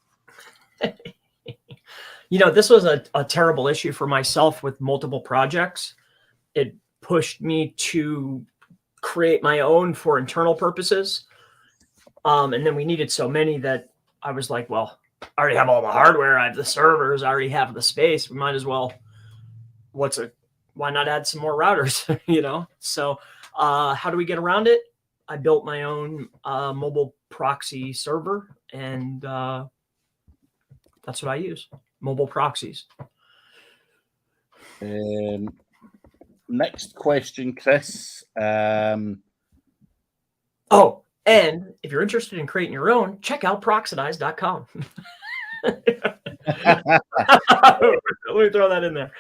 This was a terrible issue for myself with multiple projects. It pushed me to create my own for internal purposes. And then we needed so many that I was like, well, I already have all the hardware. I have the servers. I already have the space. We might as well, why not add some more routers, So how do we get around it? I built my own mobile proxy server, and that's what I use, mobile proxies. Next question, Chris. And if you're interested in creating your own, check out proxidize.com. Let me throw that in there.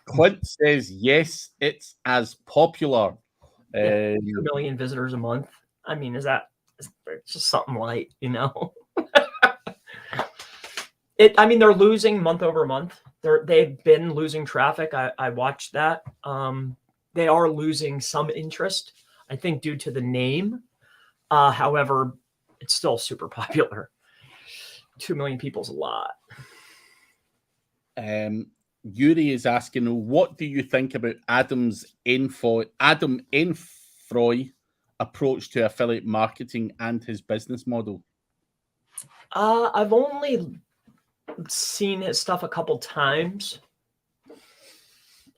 Clint says, yes, it's as popular. 2 million visitors a month. I mean, it's just something light, They're losing month over month. They've been losing traffic. I watched that. They are losing some interest, I think, due to the name. However, it's still super popular. 2 million people is a lot. Yuri is asking, what do you think about Adam Enfroy approach to affiliate marketing and his business model? I've only seen his stuff a couple times.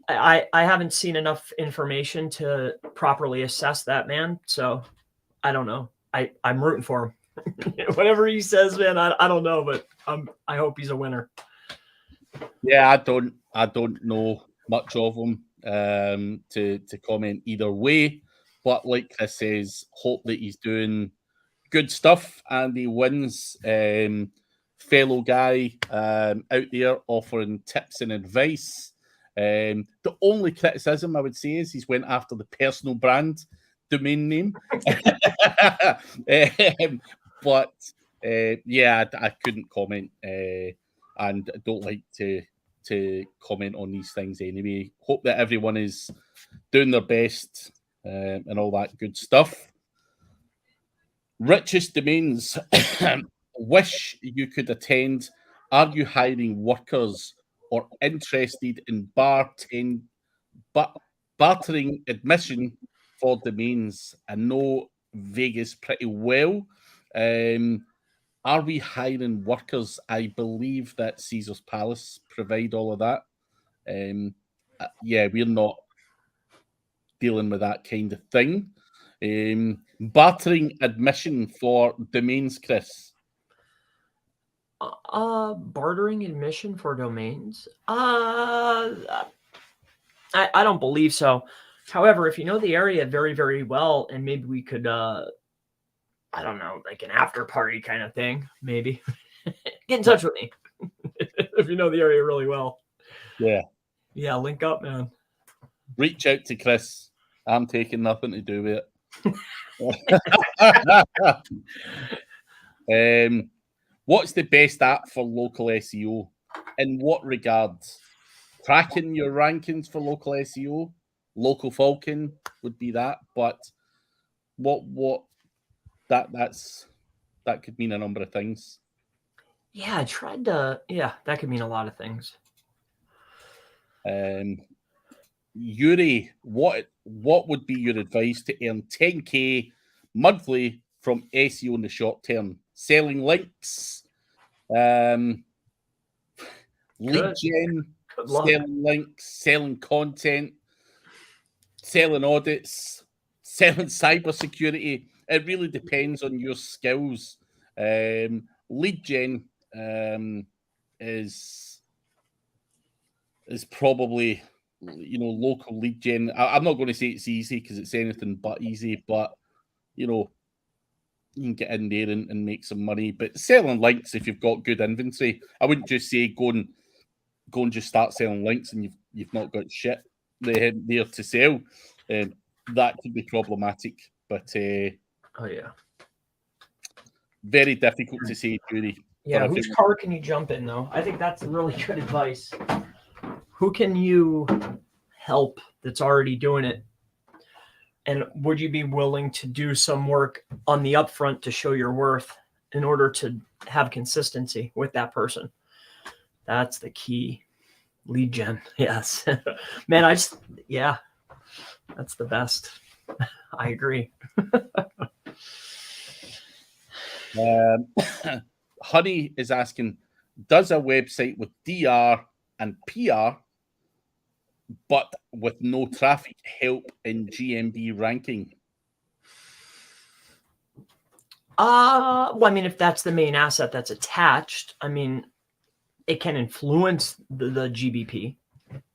I haven't seen enough information to properly assess that man, so I don't know. I'm rooting for him. Whatever he says, man, I don't know, but I hope he's a winner. Yeah, I don't know much of him to comment either way, but like Chris says, hope that he's doing good stuff and he wins. Fellow guy out there offering tips and advice. The only criticism I would say is he's went after the personal brand domain name. But I couldn't comment and I don't like to comment on these things anyway. Hope that everyone is doing their best and all that good stuff. Richest Domains. Wish you could attend. Are you hiring workers or interested in bartering admission for domains? I know Vegas pretty well. Are we hiring workers? I believe that Caesar's Palace provide all of that. We're not dealing with that kind of thing. Bartering admission for domains, Chris. Bartering admission for domains? I don't believe so. However, if you know the area very, very well, and maybe we could, I don't know, like an after party kind of thing, maybe. Get in touch with me if you know the area really well. Yeah. Yeah, link up, man. Reach out to Chris. I'm taking nothing to do with it. What's the best app for local SEO? In what regards? Tracking your rankings for local SEO? Local Falcon would be that, but that could mean a number of things. Yeah, that could mean a lot of things. Yuri, what would be your advice to earn 10K monthly from SEO in the short term? Selling links, lead gen, selling links, selling content, selling audits, selling cybersecurity. It really depends on your skills. Lead gen is probably, local lead gen. I'm not going to say it's easy because it's anything but easy, but you can get in there and make some money. But selling links, if you've got good inventory, I wouldn't just say go and just start selling links and you've not got shit. there to sell, that could be problematic. But oh yeah, very difficult to say, Judy. Yeah, whose car can you jump in though? I think that's really good advice. Who can you help that's already doing it? And would you be willing to do some work on the upfront to show your worth in order to have consistency with that person? That's the key. Lead gen. Yes. Man, that's the best. I agree. Honey is asking, does a website with DR and PR, but with no traffic, help in GMB ranking? Well, I mean, if that's the main asset that's attached, I mean, it can influence the GBP,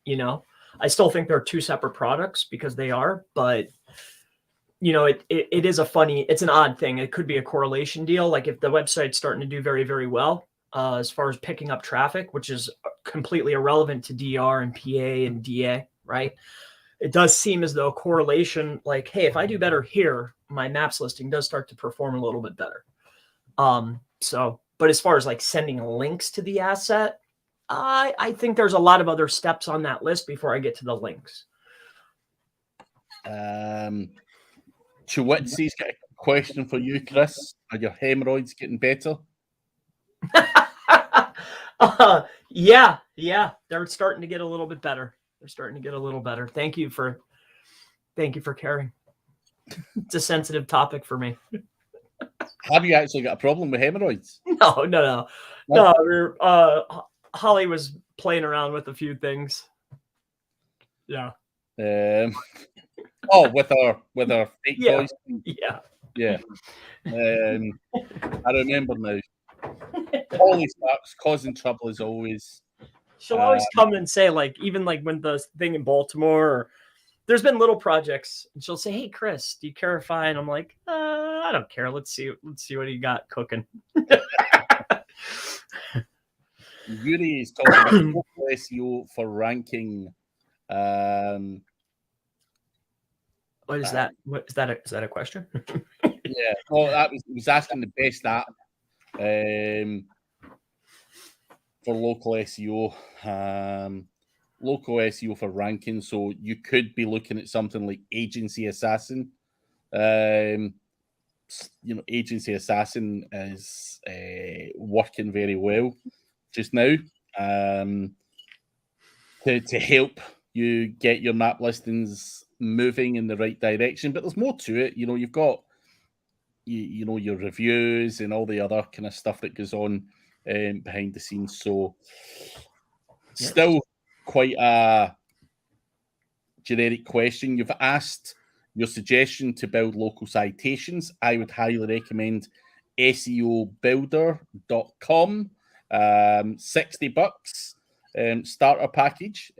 you know. I still think they're two separate products because they are, but you know, it is it's an odd thing. It could be a correlation deal. Like if the website's starting to do very, very well, as far as picking up traffic, which is completely irrelevant to DR and PA and DA, right? It does seem as though a correlation, like, hey, if I do better here, my maps listing does start to perform a little bit better. But as far as like sending links to the asset, I think there's a lot of other steps on that list before I get to the links. Chewitsy's got a question for you, Chris. Are your hemorrhoids getting better? Yeah, they're starting to get a little bit better. Thank you for caring. It's a sensitive topic for me. Have you actually got a problem with hemorrhoids? No. Holly was playing around with a few things. Yeah. With our fake voice. Yeah. I remember now. Holly starts causing trouble as always. She'll always come and say, like, even like when the thing in Baltimore, or there's been little projects, and she'll say, "Hey, Chris, do you care if I?" And I'm like, I don't care. Let's see what you got cooking. Yuri is talking about local SEO for ranking. What is that? What is that? Is that a question? Yeah. Oh, he was asking the best app for local SEO. Local SEO for ranking. So you could be looking at something like Agency Assassin. Agency Assassin is working very well just now to help you get your map listings moving in the right direction. But there's more to it. You know, you've got your reviews and all the other kind of stuff that goes on behind the scenes. So still quite a generic question. You've asked your suggestion to build local citations. I would highly recommend SEObuilder.com. $60 starter package.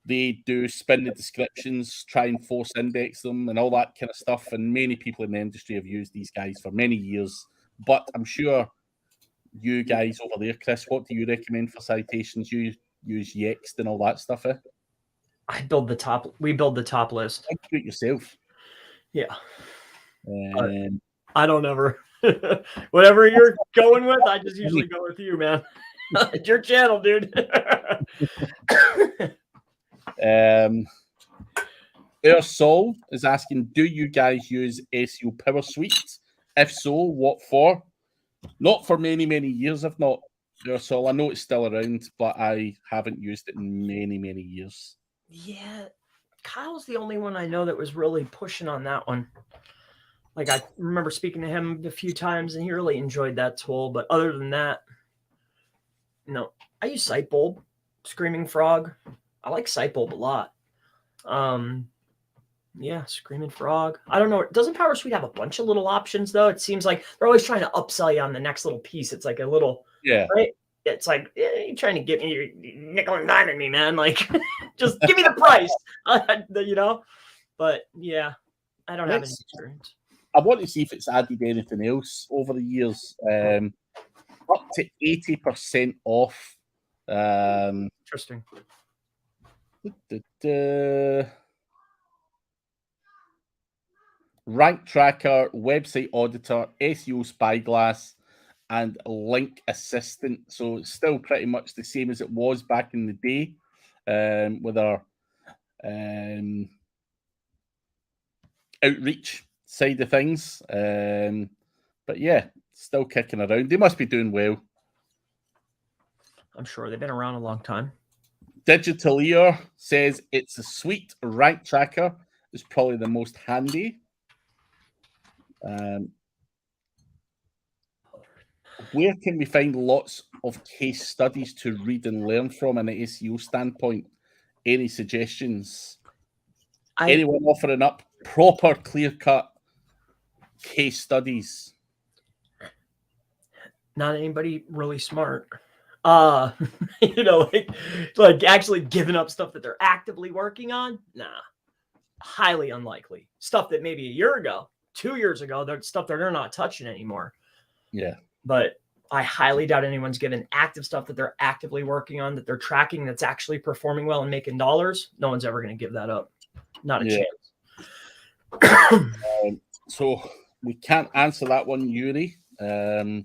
They do spin the descriptions, try and force index them and all that kind of stuff. And many people in the industry have used these guys for many years. But I'm sure you guys over there, Chris, what do you recommend for citations? You use Yext and all that stuff, eh? We build the top list. I do it yourself. Yeah. I don't ever. Whatever you're going with, I just usually go with you, man. It's your channel, dude. Our Soul is asking, do you guys use SEO Power Suite? If so, what for? Not for many, many years, if not. Our Soul, I know it's still around, but I haven't used it in many, many years. Yeah, Kyle's the only one I know that was really pushing on that one. Like, I remember speaking to him a few times, and he really enjoyed that tool. But other than that, no. I use Sitebulb, Screaming Frog. I like Sitebulb a lot. Yeah, Screaming Frog. I don't know. Doesn't Power Suite have a bunch of little options, though? It seems like they're always trying to upsell you on the next little piece. It's like a little... Yeah. Right? It's like, you're trying to get me, you're nickel and diming me, man. Like, just give me the price, you know? But, yeah, I don't have any experience. I want to see if it's added anything else over the years. Up to 80% off. Interesting. Rank Tracker, Website Auditor, SEO Spyglass, and Link Assistant. So it's still pretty much the same as it was back in the day with our outreach side of things. But yeah, still kicking around. They must be doing well. I'm sure they've been around a long time. Digital Ear says it's a sweet. Rank Tracker is probably the most handy. Where can we find lots of case studies to read and learn from an SEO standpoint? Any suggestions? Anyone offering up proper, clear-cut case studies? Not anybody really smart. You know, like actually giving up stuff that they're actively working on. Nah, highly unlikely. Stuff that maybe a year ago, 2 years ago, they're stuff that they're not touching anymore. Yeah. But I highly doubt anyone's given active stuff that they're actively working on, that they're tracking, that's actually performing well and making dollars. No one's ever going to give that up. Not a chance. So we can't answer that one, Yuri. There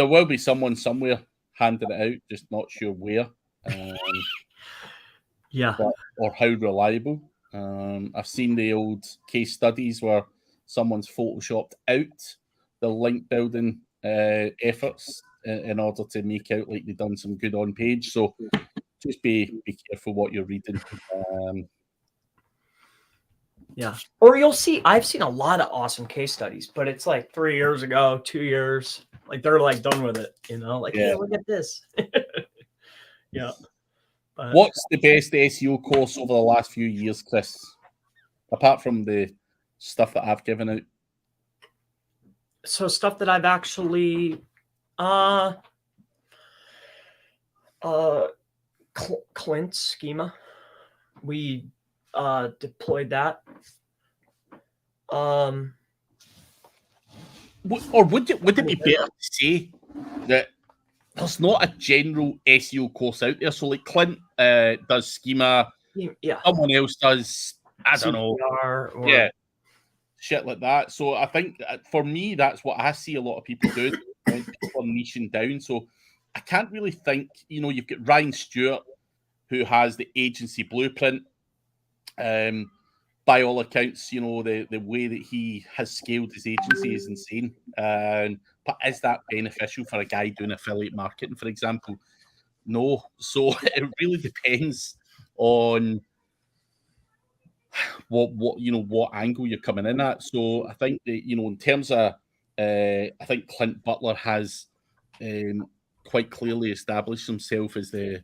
will be someone somewhere handing it out, just not sure where. Or how reliable. I've seen the old case studies where someone's photoshopped out the link building efforts in order to make out like they've done some good on page. So just be careful what you're reading. Yeah. Or you'll see, I've seen a lot of awesome case studies, but it's like 3 years ago, 2 years, like they're like done with it, you know, like, hey, look at this. Yeah. But what's the best SEO course over the last few years, Chris? Apart from the stuff that I've given out. So stuff that I've actually, Clint's schema, we deployed that. Or would it be better to say that there's not a general SEO course out there? So like Clint does schema, someone else does, I don't know, shit like that. So I think for me, that's what I see a lot of people doing. People are niching down. So I can't really think, you know, you've got Ryan Stewart, who has the agency blueprint. By all accounts, you know, the way that he has scaled his agency is insane. But is that beneficial for a guy doing affiliate marketing, for example? No. So it really depends on what angle you're coming in at. So I think that, you know, in terms of I think Clint Butler has quite clearly established himself as the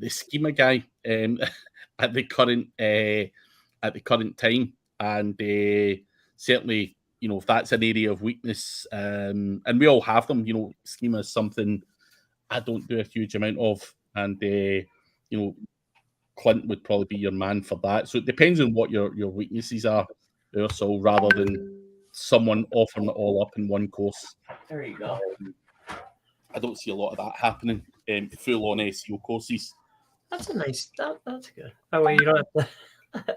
schema guy at the current time, and certainly, you know, if that's an area of weakness, and we all have them, you know, schema is something I don't do a huge amount of, and you know, Clint would probably be your man for that. So it depends on what your weaknesses are, so rather than someone offering it all up in one course. There you go. I don't see a lot of that happening. Full-on SEO courses. That's a nice. That's good. That way you don't have to.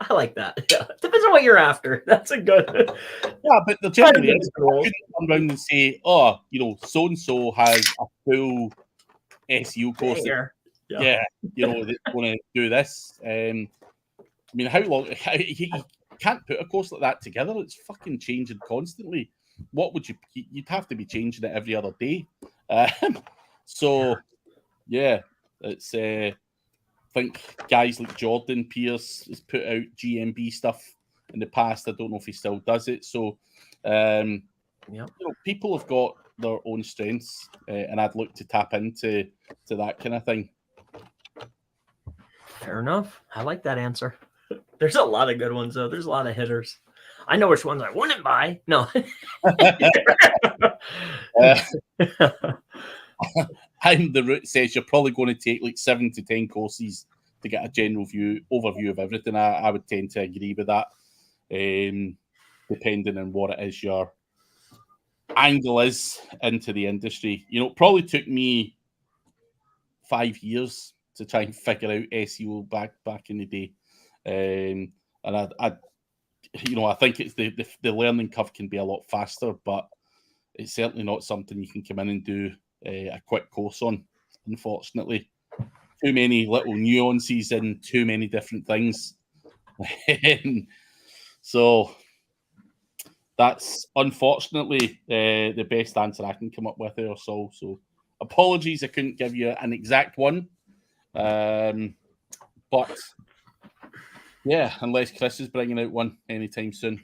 I like that. Yeah. Depends on what you're after. That's a good. Yeah, but the generally is. I couldn't come around and say, oh, you know, so and so has a full SEO course. Yeah, you know, they want to do this. I mean, how long? You can't put a course like that together. It's fucking changing constantly. What would you'd have to be changing it every other day. So, yeah, it's. I think guys like Jordan Pierce has put out GMB stuff in the past. I don't know if he still does it. So, you know, people have got their own strengths, and I'd look to tap into that kind of thing. Fair enough. I like that answer. There's a lot of good ones, though. There's a lot of hitters. I know which ones I wouldn't buy. No. I'm the route says you're probably going to take like 7 to 10 courses to get a general overview of everything. I would tend to agree with that, depending on what it is your angle is into the industry. You know, it probably took me 5 years to try and figure out SEO back in the day. And I think it's the learning curve can be a lot faster, but it's certainly not something you can come in and do a quick course on, unfortunately. Too many little nuances and too many different things. So that's unfortunately the best answer I can come up with there, Saul. So apologies, I couldn't give you an exact one. But yeah, unless Chris is bringing out one anytime soon.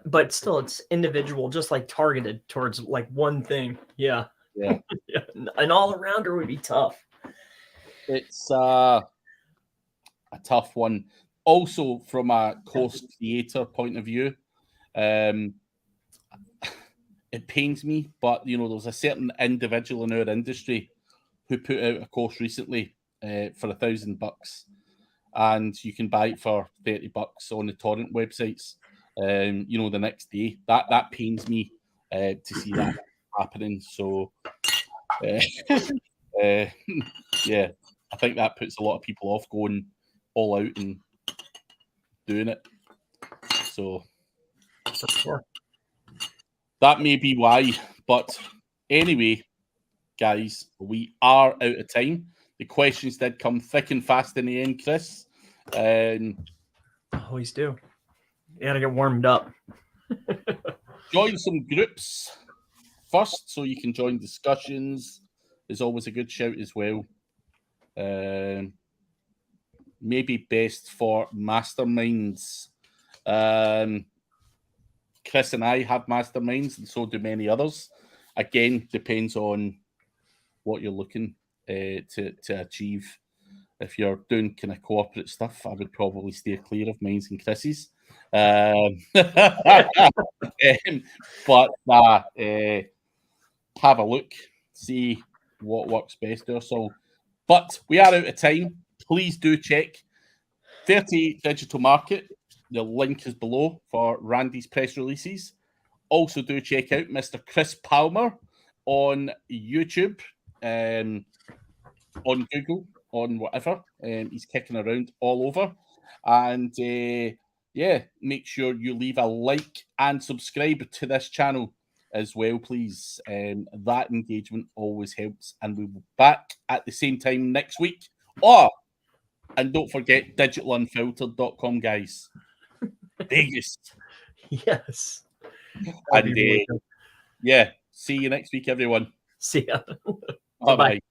But still, it's individual, just like targeted towards like one thing. Yeah. Yeah. An all-arounder would be tough. It's a tough one. Also, from a course creator point of view, it pains me, but there's a certain individual in our industry who put out a course recently for $1,000, and you can buy it for $30 on the torrent websites. The next day. That pains me to see that happening. So, yeah, I think that puts a lot of people off going all out and doing it. So, for sure, that may be why. But anyway, guys, we are out of time. The questions did come thick and fast in the end, Chris. Always do. You gotta get warmed up. Join some groups first so you can join discussions. Is always a good shout as well. Maybe best for masterminds. Chris and I have masterminds, and so do many others. Again, depends on what you're looking to achieve. If you're doing kind of corporate stuff, I would probably steer clear of mine and Chris's. But have a look, see what works best there. So, but we are out of time. Please do check 38 Digital Market. The link is below for Randy's press releases. Also, do check out Mr. Chris Palmer on YouTube, on Google, on whatever. He's kicking around all over. And make sure you leave a like and subscribe to this channel as well, please. That engagement always helps. And we'll be back at the same time next week. And don't forget digitalunfiltered.com, guys. Vegas. Yes. And see you next week, everyone. See ya. Bye-bye.